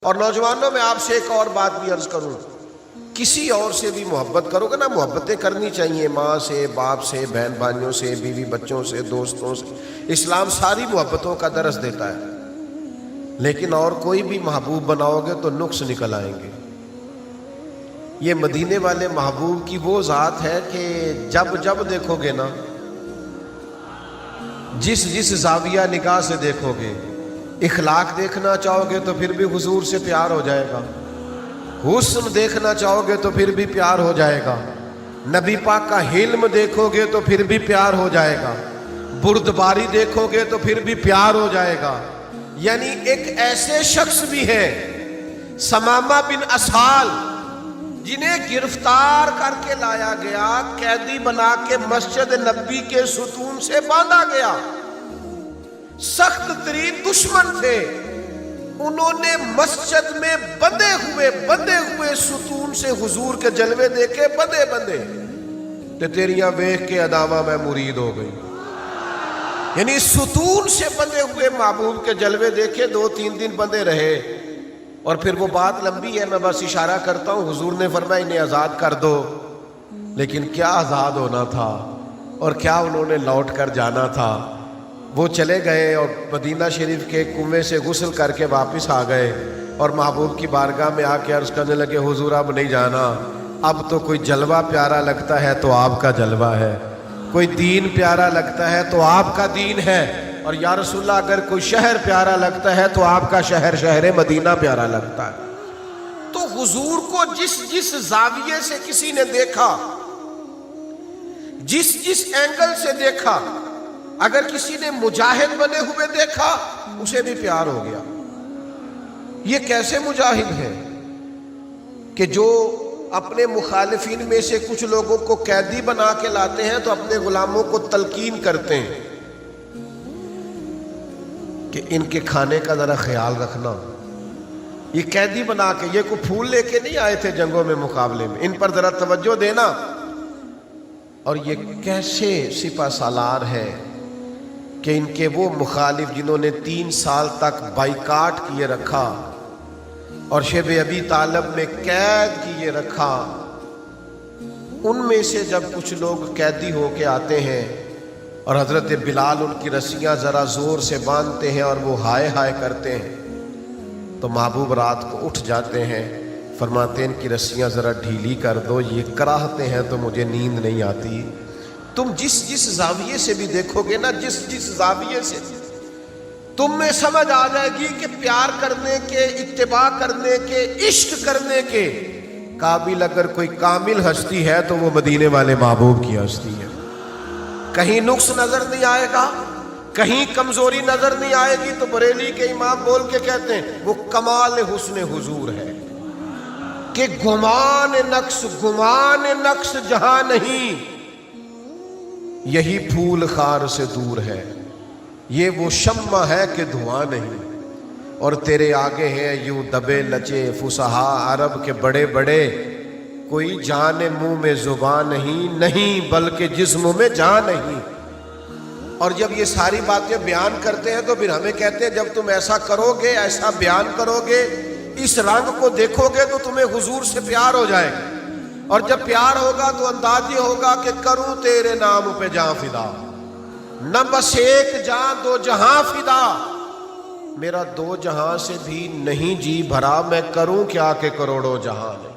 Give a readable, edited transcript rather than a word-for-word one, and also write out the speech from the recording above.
اور نوجوانوں میں آپ سے ایک اور بات بھی عرض کروں، کسی اور سے بھی محبت کرو گے نا، محبتیں کرنی چاہیے، ماں سے، باپ سے، بہن بھائیوں سے، بیوی بچوں سے، دوستوں سے، اسلام ساری محبتوں کا درس دیتا ہے، لیکن اور کوئی بھی محبوب بناؤ گے تو نقص نکل آئیں گے۔ یہ مدینے والے محبوب کی وہ ذات ہے کہ جب دیکھو گے نا، جس زاویہ نگاہ سے دیکھو گے، اخلاق دیکھنا چاہو گے تو پھر بھی حضور سے پیار ہو جائے گا، حسن دیکھنا چاہو گے تو پھر بھی پیار ہو جائے گا، نبی پاک کا حلم دیکھو گے تو پھر بھی پیار ہو جائے گا، بردباری دیکھو گے تو پھر بھی پیار ہو جائے گا۔ یعنی ایک ایسے شخص بھی ہیں ثمامہ بن اسال، جنہیں گرفتار کر کے لایا گیا، قیدی بنا کے مسجد نبی کے ستون سے باندھا گیا، سخت ترین دشمن تھے، انہوں نے مسجد میں بندھے ہوئے ستون سے حضور کے جلوے دیکھے، بندھے تے تیریاں ویکھ کے اداواں میں مرید ہو گئی۔ یعنی ستون سے بندھے ہوئے محبوب کے جلوے دیکھے، 2-3 دن بندھے رہے، اور پھر وہ بات لمبی ہے، میں بس اشارہ کرتا ہوں۔ حضور نے فرمایا انہیں آزاد کر دو، لیکن کیا آزاد ہونا تھا اور کیا انہوں نے لوٹ کر جانا تھا۔ وہ چلے گئے اور مدینہ شریف کے کنویں سے غسل کر کے واپس آ گئے، اور محبوب کی بارگاہ میں آ کے عرض کرنے لگے، حضور اب نہیں جانا، اب تو کوئی جلوہ پیارا لگتا ہے تو آپ کا جلوہ ہے، کوئی دین پیارا لگتا ہے تو آپ کا دین ہے، اور یا رسول اللہ اگر کوئی شہر پیارا لگتا ہے تو آپ کا شہر مدینہ پیارا لگتا ہے۔ تو حضور کو جس زاویے سے کسی نے دیکھا، جس اینگل سے دیکھا، اگر کسی نے مجاہد بنے ہوئے دیکھا اسے بھی پیار ہو گیا۔ یہ کیسے مجاہد ہے کہ جو اپنے مخالفین میں سے کچھ لوگوں کو قیدی بنا کے لاتے ہیں تو اپنے غلاموں کو تلقین کرتے ہیں کہ ان کے کھانے کا ذرا خیال رکھنا۔ یہ قیدی بنا کے، یہ کوئی پھول لے کے نہیں آئے تھے جنگوں میں مقابلے میں، ان پر ذرا توجہ دینا۔ اور یہ کیسے سپہ سالار ہے کہ ان کے وہ مخالف جنہوں نے 3 سال تک بائیکاٹ کیے رکھا اور شب ابی طالب میں قید کیے رکھا، ان میں سے جب کچھ لوگ قیدی ہو کے آتے ہیں اور حضرت بلال ان کی رسیاں ذرا زور سے باندھتے ہیں اور وہ ہائے ہائے کرتے ہیں، تو محبوب رات کو اٹھ جاتے ہیں، فرماتے ہیں ان کی رسیاں ذرا ڈھیلی کر دو، یہ کراہتے ہیں تو مجھے نیند نہیں آتی۔ تم جس زاویے سے بھی دیکھو گے نا، جس زاویے سے تم میں سمجھ آ جائے گی کہ پیار کرنے کے، اتباع کرنے کے، عشق کرنے کے قابل اگر کوئی کامل ہستی ہے تو وہ مدینے والے محبوب کی ہستی ہے۔ کہیں نقص نظر نہیں آئے گا، کہیں کمزوری نظر نہیں آئے گی، تو بریلی کے امام بول کے کہتے ہیں وہ کمال حسن حضور ہے کہ گمان نقص جہاں نہیں، یہی پھول خار سے دور ہے، یہ وہ شمع ہے کہ دھواں نہیں، اور تیرے آگے ہیں یوں دبے لچے فصحا عرب کے بڑے بڑے، کوئی جان منہ میں زبان نہیں بلکہ جسم میں جان نہیں۔ اور جب یہ ساری باتیں بیان کرتے ہیں تو پھر ہمیں کہتے ہیں جب تم ایسا کرو گے، ایسا بیان کرو گے، اس رنگ کو دیکھو گے تو تمہیں حضور سے پیار ہو جائے گا، اور جب پیار ہوگا تو انداز یہ ہوگا کہ کروں تیرے نام پہ جاں فدا، نہ بس ایک جاں 2 جہاں فدا، میرا 2 جہاں سے بھی نہیں جی بھرا، میں کروں کیا کہ کروڑوں جہاں ہے۔